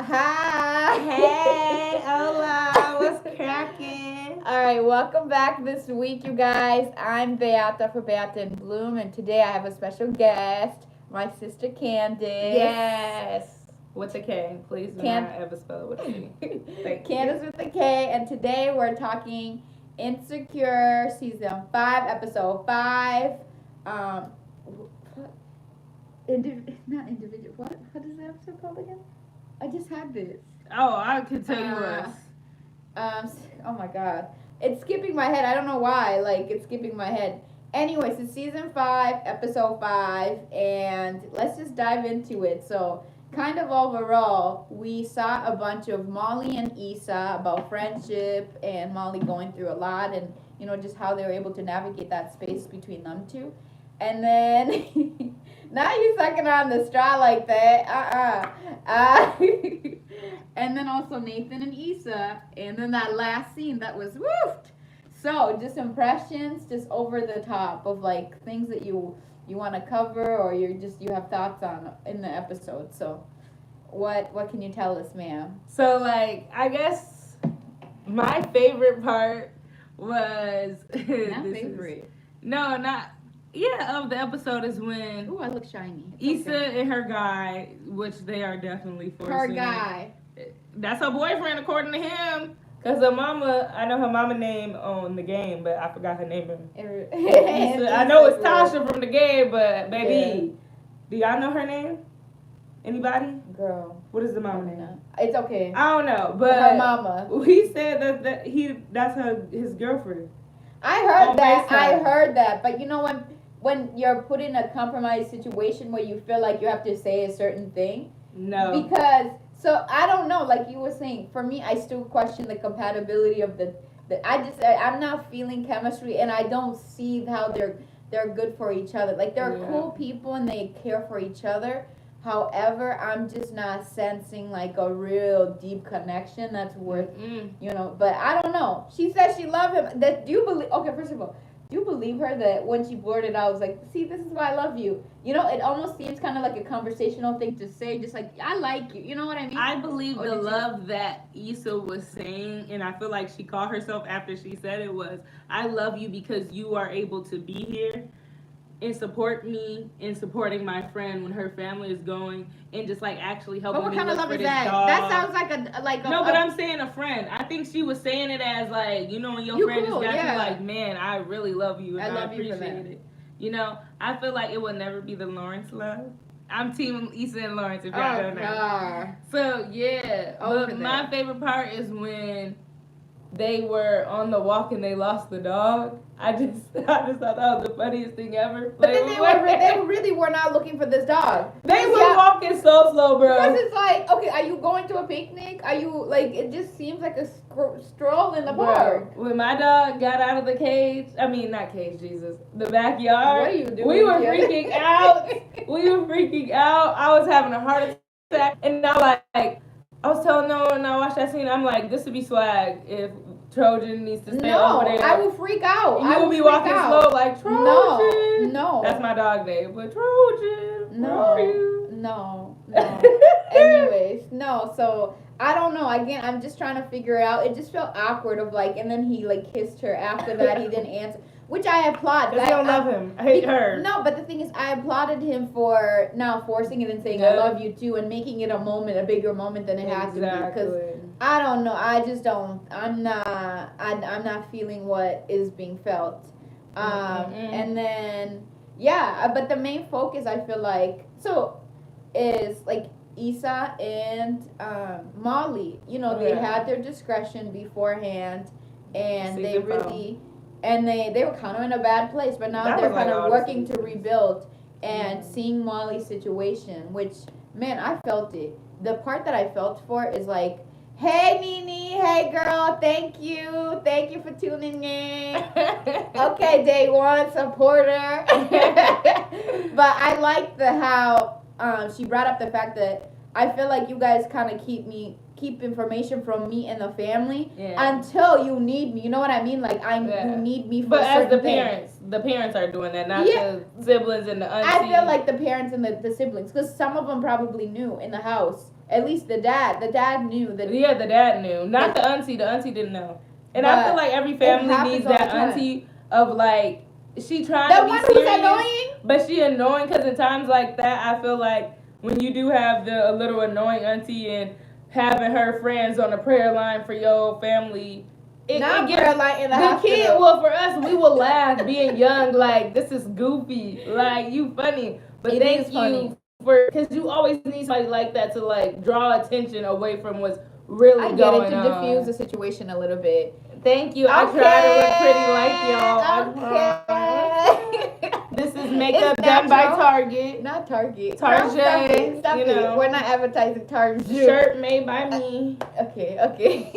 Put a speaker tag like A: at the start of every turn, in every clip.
A: Hi.
B: Hey, hola, what's cracking?
A: All right, welcome back this week, you guys. I'm Beata for Beata in Bloom, and today I have a special guest, my sister Kandis.
B: Yes. With a K. Please do not ever spell it with a C.
A: Kandis with a K, and today we're talking Insecure Season 5, Episode 5. Not individual. What is the episode called again? I just had this.
B: Oh, I could tell you worse.
A: Oh my god. It's skipping my head. I don't know why. Like, it's skipping my head. Anyways, it's season 5, episode 5, and let's just dive into it. So, kind of overall, we saw a bunch of Molly and Issa about friendship and Molly going through a lot and, just how they were able to navigate that space between them two. And then, now you sucking on the straw like that. And then also Nathan and Issa. And then that last scene that was woofed. So, just impressions, just over the top of like things that you want to cover or you have thoughts on in the episode. So, what can you tell us, ma'am?
B: So, like, I guess my favorite part was... of the episode is when...
A: Ooh, I look shiny.
B: Issa and her guy, which they are definitely forcing...
A: Her guy.
B: That's her boyfriend, according to him. Because her mama, I know her mama name on the game, but I forgot her name. I know it's Tasha from the game, but baby, do y'all know her name? Anybody?
A: Girl.
B: What is the mama name?
A: It's okay.
B: I don't know, but
A: her mama.
B: He said that's his girlfriend.
A: I heard that, but you know when you're put in a compromised situation where you feel like you have to say a certain thing.
B: No.
A: Because so I don't know, like you were saying, for me I still question the compatibility of I'm not feeling chemistry and I don't see how they're good for each other. Like they're cool people and they care for each other. However, I'm just not sensing like a real deep connection that's worth, but I don't know. She says she loved him. Do you believe, okay, first of all, do you believe her that when she blurted out, was like, see, this is why I love you? It almost seems kind of like a conversational thing to say, just like, I like you. You know what I mean?
B: I believe the love that Issa was saying, and I feel like she called herself after she said it was, I love you because you are able to be here and support me in supporting my friend when her family is going and just like actually helping me.
A: But what kind of love is
B: that?
A: Dog. That sounds like a
B: no, but I'm saying a friend. I think she was saying it as like, when your friend
A: cool,
B: just got you like, man, I really love you and I appreciate it. I feel like it will never be the Lawrence love. I'm team Issa and Lawrence if y'all don't know. So yeah, but my favorite part is when they were on the walk and they lost the dog. I just thought that was the funniest thing ever.
A: But then they really were not looking for this dog.
B: They were walking so slow, bro.
A: Because it's like, okay, are you going to a picnic? Are you like? It just seems like a stroll in the park.
B: When my dog got out of the cage, not cage, Jesus, the backyard.
A: What are you doing?
B: We were freaking out. I was having a heart attack, and I was telling Noah when I watched that scene, I'm like, this would be swag if Trojan needs to stay over there.
A: I will freak out.
B: You will be walking slow like Trojan.
A: No.
B: That's my dog name, but Trojan.
A: No. Anyways, no. So I don't know. Again, I'm just trying to figure it out. It just felt awkward of like, and then he like kissed her after that. He didn't answer. Which I applaud.
B: Because I don't love him. I hate her.
A: No, but the thing is, I applauded him for now forcing it and saying, I love you too, and making it a bigger moment than it has to be. Because I don't know. I just don't. I'm not feeling what is being felt. And then, but the main focus, I feel like, is like Issa and Molly. They had their discretion beforehand, and they really... And they were kind of in a bad place, but now they're kind of working to rebuild and seeing Molly's situation, which, man, I felt it. The part that I felt for is like, hey, Nene, hey, girl, thank you for tuning in. Okay, day one supporter. But I like how she brought up the fact that I feel like you guys kind of keep information from me and the family until you need me. You know what I mean? Like you need me for.
B: But as the parents are doing that, not the siblings and the aunties.
A: I feel like the parents and the siblings, because some of them probably knew in the house At least the dad knew that.
B: Yeah, the dad knew. Not the auntie. The auntie didn't know. And I feel like every family needs that auntie of like, she trying to be serious, annoying, but she annoying, because in times like that, I feel like when you do have a little annoying auntie and having her friends on the prayer line for your family, it gets
A: like in the
B: kid. Well, for us, we will laugh being young, like, this is goofy, like, you funny, but thank you for, because you always need somebody like that to like draw attention away from what's really going on.
A: I get it, to diffuse the situation a little bit.
B: Thank you. I try to look pretty like y'all. Okay. This is makeup done by Target.
A: Not Target.
B: Target.
A: Stop it. We're not advertising Target.
B: Shirt made by me.
A: Okay.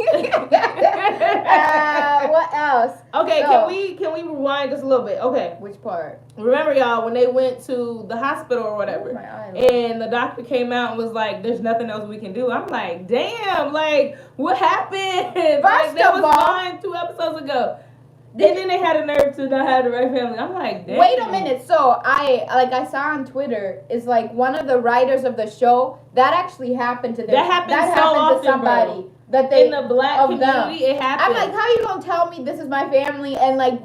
A: What else?
B: Okay, so, can we rewind just a little bit? Okay.
A: Which part?
B: Remember, y'all, when they went to the hospital or whatever, and the doctor came out and was like, "There's nothing else we can do." I'm like, "Damn! Like, what happened?" Like, that was fine 2 episodes ago. And then they had a nerve to not have the right family. I'm like, damn.
A: Wait a minute. So I saw on Twitter, is like one of the writers of the show, that actually happened to them.
B: That happened to somebody.
A: Bro. That they,
B: in the black community, it happened.
A: I'm like, how you gonna tell me this is my family and like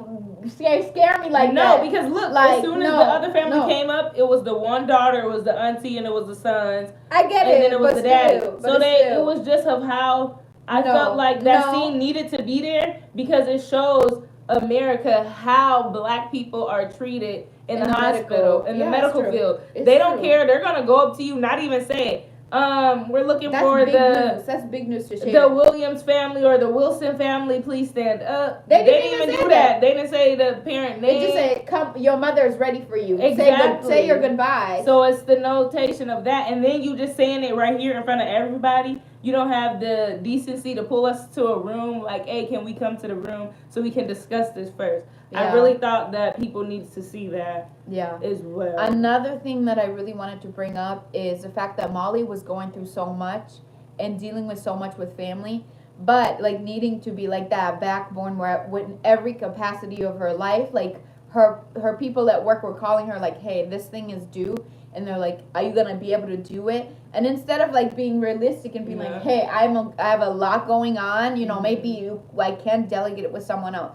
A: scare me like
B: that?
A: No,
B: because look, like, as soon as the other family came up, it was the one daughter, it was the auntie, and it was the sons.
A: I get
B: it. And then it was the daddy. So it was just of how I felt like that scene needed to be there, because it shows America how black people are treated in the hospital, in the medical field. They don't care. They're gonna go up to you, not even say, we're looking for
A: that's big news to share.
B: The Williams family or the Wilson family, please stand up. They didn't even do that. They didn't say the parent name.
A: They just said, "Come, your mother is ready for you."
B: Exactly.
A: Say your goodbye.
B: So it's the notation of that, and then you just saying it right here in front of everybody. You don't have the decency to pull us to a room like, "Hey, can we come to the room so we can discuss this first?" Yeah. I really thought that people needed to see that as well.
A: Another thing that I really wanted to bring up is the fact that Molly was going through so much and dealing with so much with family, but like needing to be like that backbone where in every capacity of her life, like her people at work were calling her like, "Hey, this thing is due." And they're like, "Are you gonna be able to do it?" And instead of like being realistic and being like, "Hey, I have a lot going on. You know, maybe I can delegate it with someone else."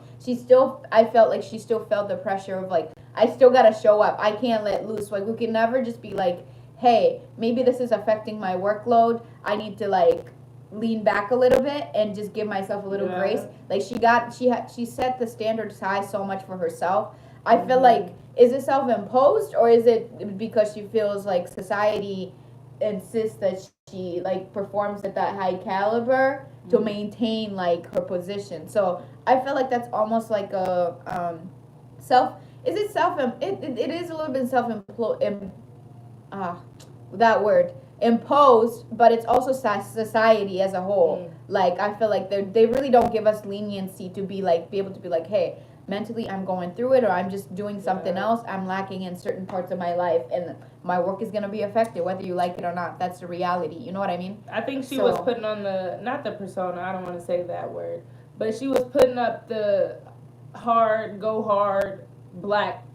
A: I felt like she still felt the pressure of like, I still gotta show up. I can't let loose. Like, we can never just be like, "Hey, maybe this is affecting my workload. I need to like lean back a little bit and just give myself a little grace." Like she set the standards high so much for herself. I feel like, is it self-imposed, or is it because she feels like society insists that she like performs at that high caliber to maintain like her position? So I feel like that's almost like a it is a little bit imposed, but it's also society as a whole. Like, I feel like they really don't give us leniency to be able to be like, "Hey, mentally I'm going through it, or I'm just doing something else. I'm lacking in certain parts of my life, and my work is going to be affected whether you like it or not." That's the reality. You know what I mean?
B: I think she was putting on not the persona, I don't want to say that word, but she was putting up the go hard, black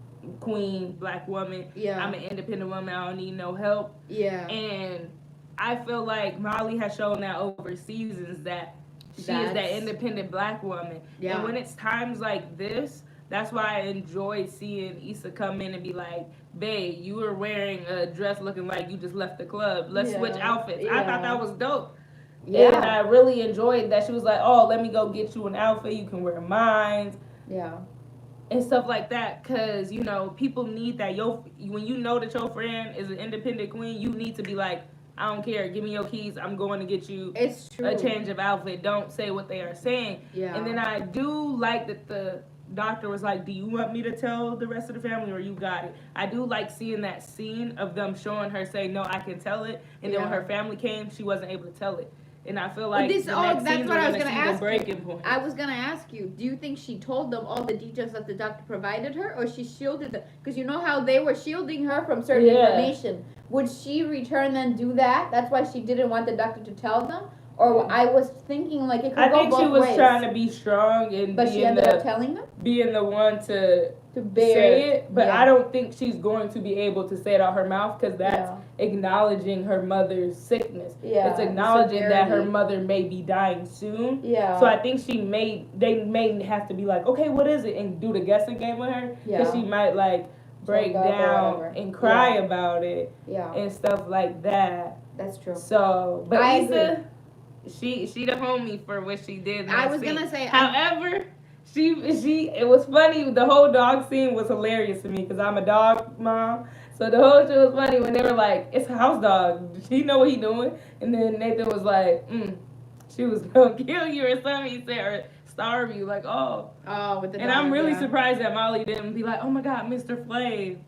B: queen, black woman. Yeah. I'm an independent woman. I don't need no help. Yeah. And I feel like Molly has shown that over seasons that she is that independent black woman. Yeah. And when it's times like this, that's why I enjoyed seeing Issa come in and be like, "Babe, you were wearing a dress looking like you just left the club. Let's switch outfits." Yeah. I thought that was dope. Yeah. And I really enjoyed that she was like, "Oh, let me go get you an outfit. You can wear mine." Yeah. And stuff like that, because, you know, people need that. When you know that your friend is an independent queen, you need to be like, "I don't care. Give me your keys. I'm going to get you a change of outfit." Don't say what they are saying. Yeah. And then I do like that the doctor was like, "Do you want me to tell the rest of the family, or you got it?" I do like seeing that scene of them showing her say, "No, I can tell it." And then when her family came, she wasn't able to tell it. And I feel like
A: that's what I was going to ask you. I was going to ask you, do you think she told them all the details that the doctor provided her, or she shielded them? Because you know how they were shielding her from certain information. Would she return and do that? That's why she didn't want the doctor to tell them? Or I was thinking like it could go both ways.
B: I think she was trying to be strong and
A: but she ended up telling them,
B: being the one to
A: bear,
B: say it. But I don't think she's going to be able to say it out her mouth because that's acknowledging her mother's sickness.
A: Yeah,
B: it's acknowledging that her mother may be dying soon.
A: Yeah.
B: So I think they may have to be like, okay, what is it, and do the guessing game with her because she might like break down and cry about it. Yeah. And stuff like that.
A: That's true.
B: So, but Issa, she the homie for what she did.
A: I was gonna say,
B: however, she it was funny. The whole dog scene was hilarious to me because I'm a dog mom. So the whole shit was funny when they were like, "It's a house dog. Does he know what he doing?" And then Nathan was like, "She was gonna kill you or something." He said, or starve you. Like,
A: with the.
B: And
A: dog,
B: I'm really surprised that Molly didn't be like, "Oh my God, Mr. Flav."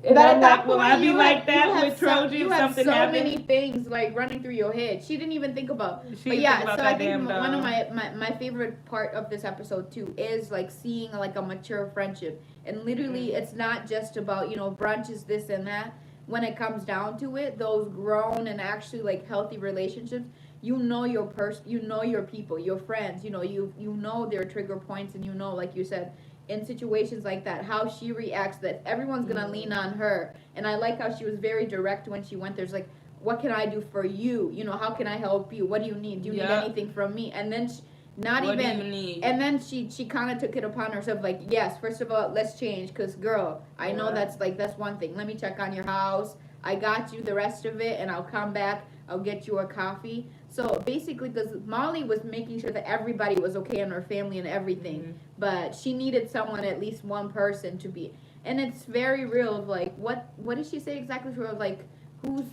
A: And but I'm like, will
B: I be like that with Trojan?
A: You have so many things like running through your head. She didn't even think about. But yeah, so I think one of my favorite part of this episode too is like seeing like a mature friendship, and literally it's not just about brunch is this and that. When it comes down to it, those grown and actually like healthy relationships, your your people, your friends, you know their trigger points, and like you said, in situations like that, how she reacts, that everyone's gonna lean on her. And I like how she was very direct when she went there's like, what can I do for you? How can I help you? What do you need? Do you need anything from me? And then and then she kind of took it upon herself, like, yes, first of all, let's change, because girl, I know that's one thing. Let me check on your house. I got you the rest of it, and I'll come back. I'll get you a coffee. So basically, because Molly was making sure that everybody was okay in her family and everything, but she needed someone, at least one person, to be. And it's very real of like, what did she say exactly? She was like, who?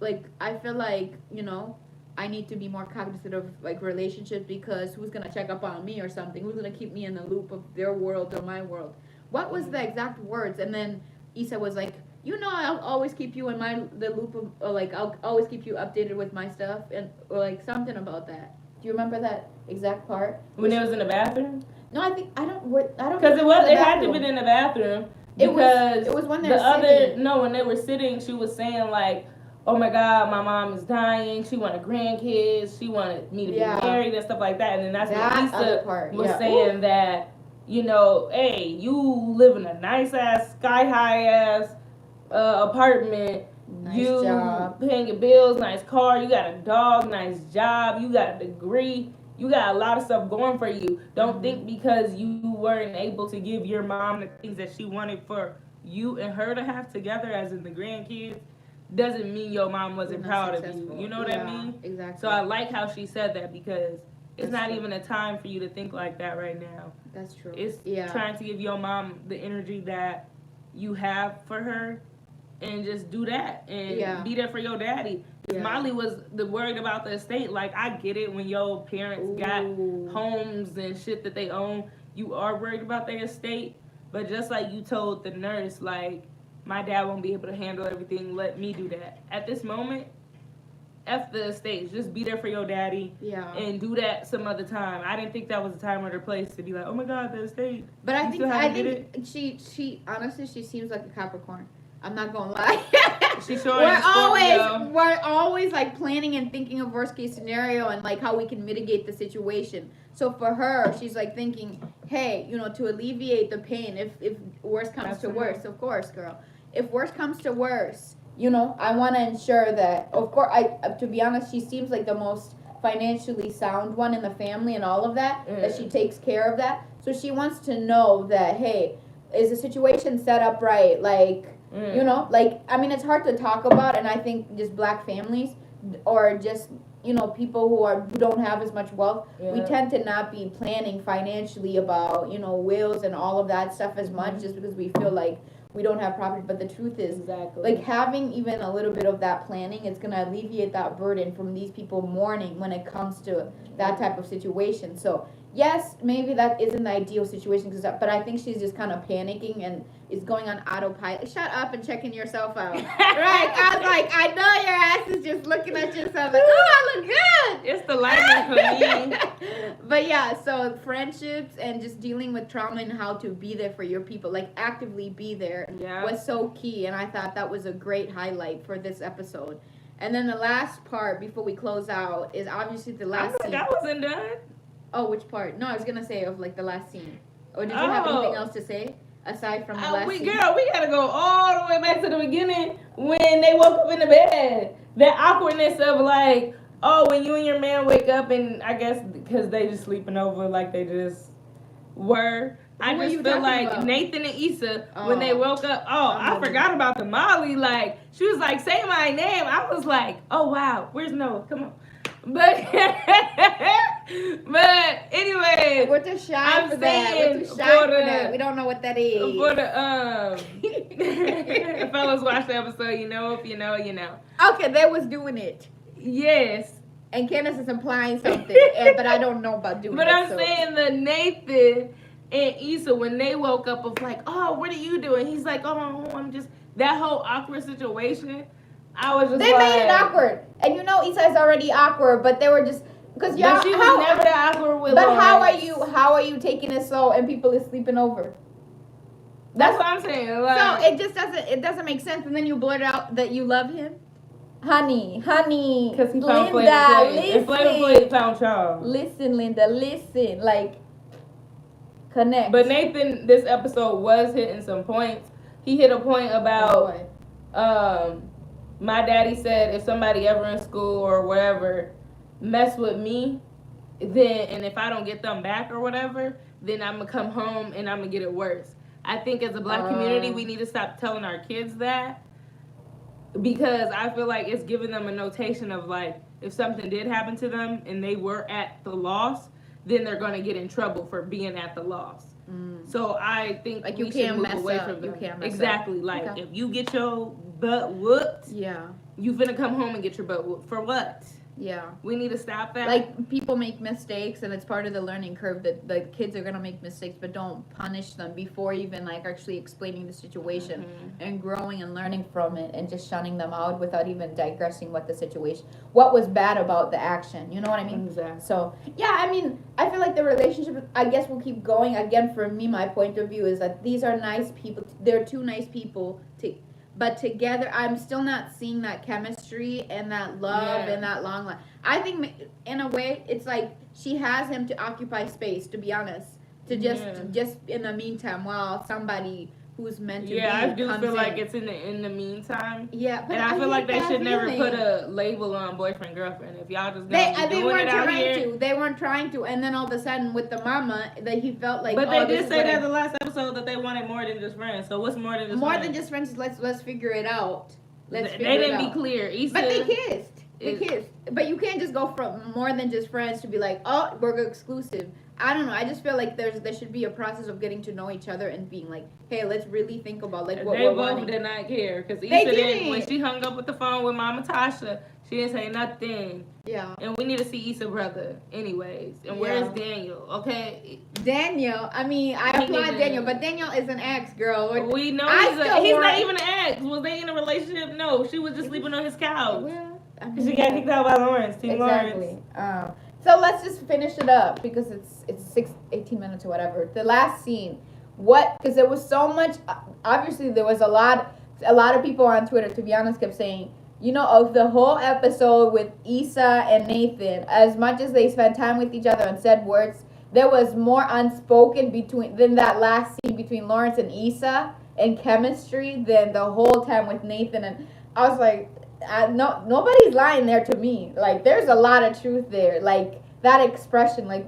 A: Like, I feel like I need to be more cognizant of like relationships, because who's gonna check up on me or something? Who's gonna keep me in the loop of their world or my world? What was the exact words? And then Issa was like, I'll always keep you in the loop of, or like, I'll always keep you updated with my stuff, and or like something about that. Do you remember that exact part?
B: When it was in the bathroom?
A: No, I don't.
B: Because it had to be in the bathroom.
A: It was when they were sitting.
B: When they were sitting, she was saying like, "Oh my God, my mom is dying. She wanted grandkids. She wanted me to be married and stuff like that." And then that's when Issa was saying that, hey, you live in a nice ass, sky high ass apartment.
A: Nice job.
B: Paying your bills, nice car. You got a dog, nice job. You got a degree. You got a lot of stuff going for you. Don't think because you weren't able to give your mom the things that she wanted for you and her to have together, as in the grandkids, doesn't mean your mom wasn't proud of you. You know what I mean?
A: Exactly.
B: So I like how she said that, because it's not even a time for you to think like that right now.
A: That's true.
B: It's trying to give your mom the energy that you have for her, and just do that and be there for your daddy. Molly was worried about the estate. Like, I get it, when your parents got homes and shit that they own, you are worried about their estate. But just like you told the nurse, like, my dad won't be able to handle everything, let me do that. At this moment, F the estate. Just be there for your daddy.
A: Yeah.
B: And do that some other time. I didn't think that was the time or the place to be like, oh my God, the estate.
A: But I think she honestly, she seems like a Capricorn. I'm not gonna lie. We're always like planning and thinking of worst case scenario and like how we can mitigate the situation. So for her, she's like thinking, hey, to alleviate the pain, if worst comes to worst, of course, girl. If worst comes to worst, I want to ensure that, of course, to be honest, she seems like the most financially sound one in the family and all of that, that she takes care of that. So she wants to know that, hey, is the situation set up right? Like, I mean, it's hard to talk about, and I think just black families, or just, people who don't have as much wealth, we tend to not be planning financially about, wills and all of that stuff as much, just because we feel like we don't have property. But the truth is, like, having even a little bit of that planning, it's going to alleviate that burden from these people mourning when it comes to that type of situation. So yes, maybe that isn't the ideal situation, but I think she's just kind of panicking and is going on autopilot. Shut up and checking yourself out. Right? I was like, I know your ass is just looking at yourself like, oh, I look good.
B: It's the lighting for me.
A: But yeah, so friendships and just dealing with trauma and how to be there for your people, like actively be there, was so key. And I thought that was a great highlight for this episode. And then the last part before we close out is obviously the last scene.
B: I wasn't done.
A: Oh, which part? No, I was gonna say of like the last scene. Or did you have anything else to say aside from the last scene?
B: Girl, we gotta go all the way back to the beginning when they woke up in the bed. That awkwardness of like, oh, when you and your man wake up, and I guess because they just sleeping over like they just were. I just feel like about? Nathan and Issa, when they woke up, I forgot about the Molly. Like, she was like, say my name. I was like, oh, wow, where's Noah? Come on. But anyway,
A: we're too shy for that. We're too shy for that. We don't know what that is.
B: For the fellas, watch the episode. You know, if you know, you know.
A: Okay, they was doing it.
B: Yes.
A: And Kandis is implying something, but I don't know about doing it.
B: But I'm saying the Nathan and Issa, when they woke up, of like, oh, what are you doing? He's like, oh, I'm just, that whole awkward situation. I was just
A: made it awkward. And you know Issa is already awkward, but they were just, because y'all,
B: she was never that awkward with
A: But
B: Lawrence.
A: how are you taking it slow and people is sleeping over?
B: That's what I'm saying. Like,
A: so it doesn't make sense, and then you blurt out that you love him. Honey.
B: Because he found
A: Linda,
B: listen. Flavor found Charles.
A: Listen, Linda, listen. Like, connect.
B: But Nathan, this episode was hitting some points. He hit a point about, my daddy said if somebody ever in school or wherever mess with me, then, and if I don't get them back or whatever, then I'm going to come home and I'm going to get it worse. I think as a black community, we need to stop telling our kids that. Because I feel like it's giving them a notation of like, if something did happen to them and they were at the loss, then they're going to get in trouble for being at the loss. So I think
A: like
B: we should move away from them. Exactly. Like, if you get your butt whooped, you finna come home and get your butt whooped. For what?
A: Yeah.
B: We need to stop that.
A: Like, people make mistakes, and it's part of the learning curve that the kids are going to make mistakes, but don't punish them before even, like, actually explaining the situation and growing and learning from it and just shunning them out without even digressing what what was bad about the action. You know what I mean?
B: Exactly.
A: So, yeah, I mean, I feel like the relationship, I guess will keep going. Again, for me, my point of view is that these are nice people. They're two nice people but together, I'm still not seeing that chemistry and that love and that long life. I think, in a way, it's like she has him to occupy space, to be honest. To just in the meantime, while somebody who's meant to be
B: I do feel
A: in.
B: like it's in the meantime.
A: Yeah, but
B: and I feel like they should never put a label on boyfriend girlfriend. If y'all just
A: they weren't trying to. They weren't trying to, and then all of a sudden with the mama, that he felt like.
B: But they did say that the last episode that they wanted more than just friends. So what's more than just friends?
A: More than just friends. Let's figure it out.
B: They didn't be clear.
A: But they kissed. They kissed. But you can't just go from more than just friends to be like, oh, we're exclusive. I don't know. I just feel like there should be a process of getting to know each other and being like, hey, let's really think about like what we're wanting.
B: They both did not care because Issa didn't. When she hung up with the phone with Mama Tasha, she didn't say nothing.
A: Yeah.
B: And we need to see Issa brother, anyways. And where's Daniel? Okay.
A: Daniel. I mean, I applaud Daniel, but Daniel is an ex, girl.
B: We know he's not even an ex. Was they in a relationship? No, she was just sleeping on his couch. Well, I mean, she got kicked out by Lawrence.
A: Exactly. Lawrence. So let's just finish it up because it's 18 minutes or whatever. The last scene, because there was so much. Obviously, there was a lot of people on Twitter, to be honest, kept saying, you know, of the whole episode with Issa and Nathan, as much as they spent time with each other and said words, there was more unspoken than that last scene between Lawrence and Issa and chemistry than the whole time with Nathan. And I was like, nobody's lying there to me. Like, there's a lot of truth there. Like, that expression, like,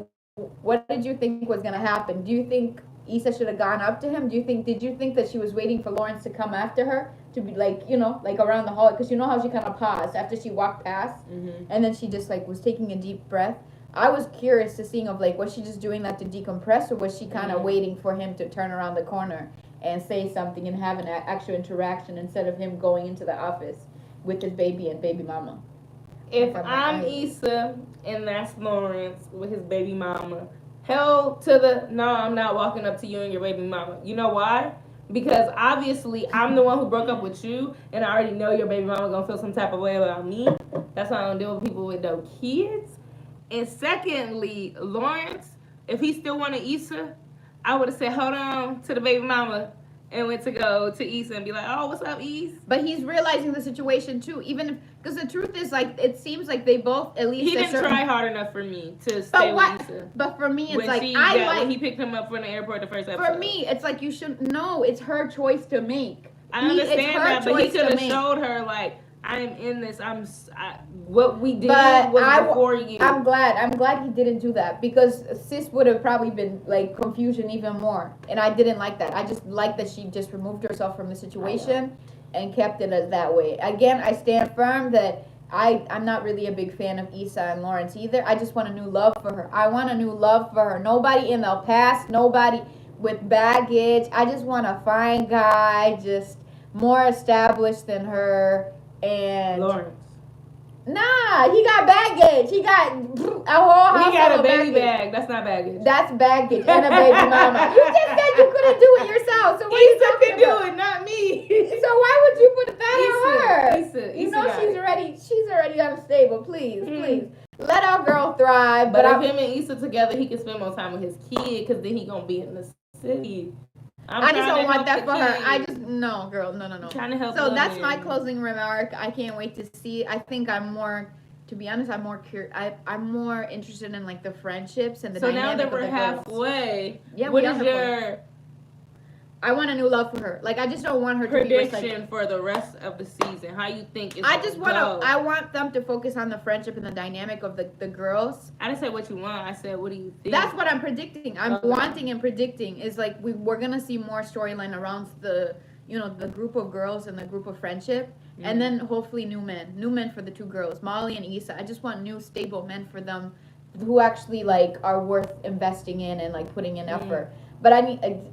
A: what did you think was gonna happen? Do you think Issa should have gone up to him? Did you think that she was waiting for Lawrence to come after her to be like, you know, like around the hall? Because you know how she kind of paused after she walked past, and then she just like was taking a deep breath. I was curious to seeing of like, was she just doing that to decompress, or was she kind of waiting for him to turn around the corner and say something and have an actual interaction instead of him going into the office with his baby and baby mama?
B: If I'm Issa and that's Lawrence with his baby mama, hell to the no, I'm not walking up to you and your baby mama. You know why? Because obviously I'm the one who broke up with you, and I already know your baby mama gonna feel some type of way about me. That's why I don't deal with people with no kids. And secondly, Lawrence, if he still wanted Issa, I would have said, hold on to the baby mama. and went to go to Issa and be like, "Oh, what's up, Issa?"
A: But he's realizing the situation too. Even because the truth is, like, it seems like they both at least
B: he didn't try hard enough for me to stay with Issa.
A: But for me, it's
B: when he picked him up from the airport the first episode.
A: For me, it's like you should know it's her choice to make.
B: I understand that, but he could have showed her like, I'm in this. What we did was before you.
A: I'm glad he didn't do that, because sis would have probably been like confusion even more, and I didn't like that. I just like that she just removed herself from the situation and kept it as that way. Again, I stand firm that I'm not really a big fan of Issa and Lawrence either. I just want a new love for her. I want a new love for her. Nobody in the past, nobody with baggage. I just want a fine guy, just more established than her. And
B: Lawrence.
A: Nah, he got baggage. He got a whole house.
B: He got a baby bag. That's not baggage.
A: That's baggage and a baby mama. You just said you couldn't do it yourself. So what are you talking about?
B: do it, not me.
A: So why would you put that on her?
B: Issa,
A: you know she's already unstable. Please. Let our girl thrive.
B: But if him and Issa together, he can spend more time with his kid, because then he gonna be in the city.
A: I just don't want that for her. No, girl, no.
B: I'm trying to help.
A: So that's my closing remark. I can't wait to see. I think I'm more, to be honest, I'm more interested in like the friendships and the dynamic.
B: So now that we're halfway,
A: what is your? I want a new love for her. Like, I just don't want her to be
B: prediction for the rest of the season. How you think it's
A: I want them to focus on the friendship and the dynamic of the girls.
B: I didn't say what you want. I said, what do you think?
A: That's what I'm predicting. I'm wanting and predicting is like we're gonna see more storyline around the group of girls and the group of friendship, and then hopefully new men for the two girls, Molly and Issa. I just want new stable men for them, who actually like are worth investing in and like putting in effort. But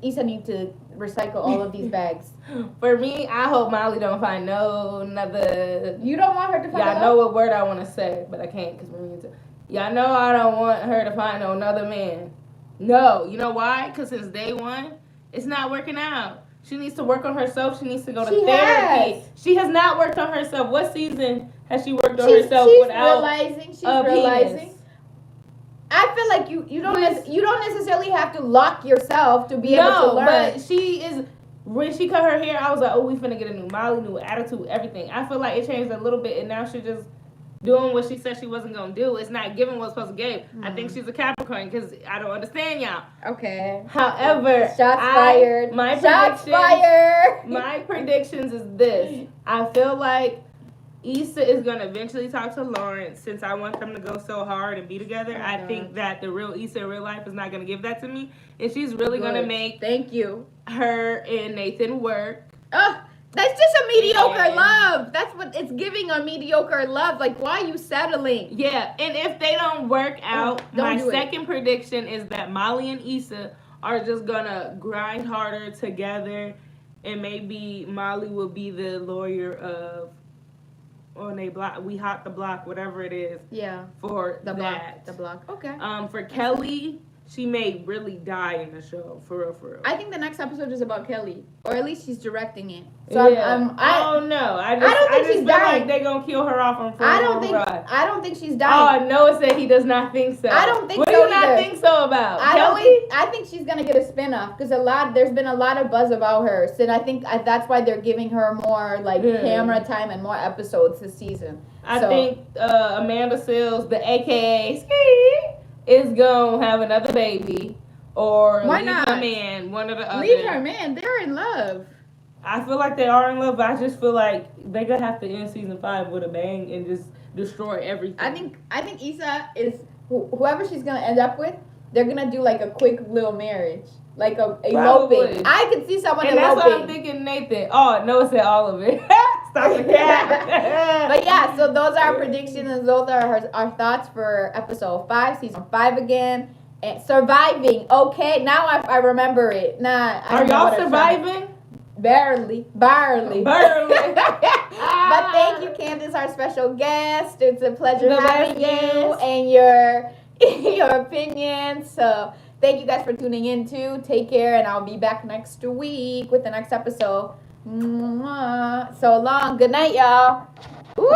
A: Issa need to recycle all of these bags.
B: For me, I hope Molly don't find another.
A: You don't want her to find.
B: Y'all know what word I want to say, but I can't because we're into. Y'all know I don't want her to find another man. No, you know why? Because since day one, it's not working out. She needs to work on herself. She needs to go to therapy. She has not worked on herself. What season has she worked on herself without?
A: She's realizing. I feel like you don't necessarily have to lock yourself to be able to learn.
B: But when she cut her hair, I was like, oh, we finna get a new Molly, new attitude, everything. I feel like it changed a little bit, and now she's just doing what she said she wasn't gonna do. It's not giving what's supposed to give. I think she's a Capricorn, because I don't understand y'all.
A: Okay.
B: However,
A: shots fired. My
B: predictions is this. I feel like Issa is going to eventually talk to Lawrence, since I want them to go so hard and be together. I think that the real Issa in real life is not going to give that to me. And she's really going to make her and Nathan work.
A: Oh, that's just a mediocre love. That's what it's giving, a mediocre love. Like, why are you settling?
B: Yeah, and if they don't work out, my second prediction is that Molly and Issa are just going to grind harder together. And maybe Molly will be the lawyer of... on a block, we hot the block, whatever it is.
A: Yeah.
B: For
A: the block. Okay.
B: For Kelly, she may really die in the show, for real.
A: I think the next episode is about Kelly, or at least she's directing it.
B: So I don't know. I don't think she's dying. Like they're gonna kill her off on. I
A: don't think she's dying.
B: Oh, Noah said he does not think so.
A: I don't think
B: what
A: so.
B: What do you not think so about Kelly?
A: I think she's gonna get a spinoff, because there's been a lot of buzz about her, so I think that's why they're giving her more like camera time and more episodes this season.
B: I think Amanda Seales, the AKA Ski, is gonna have another baby, or
A: why
B: leave
A: not?
B: Her man, one or the other.
A: Leave her man. They're in love.
B: I feel like they are in love, but I just feel like they're gonna have to end season 5 with a bang and just destroy everything.
A: I think Issa is whoever she's gonna end up with. They're gonna do like a quick little marriage, like a eloping. I could see someone eloping.
B: And that's what I'm thinking, Nathan. Oh, Noah said all of it. Stop the cat.
A: But yeah, so those are our predictions, and those are our thoughts for episode 5, season 5 again. And surviving. Okay, now I remember it.
B: Are y'all surviving?
A: Barely.
B: But
A: thank you, Kandis, our special guest. It's a pleasure having you and your opinions. So thank you guys for tuning in too. Take care, and I'll be back next week with the next episode. Mwah. So long. Good night, y'all. Woo!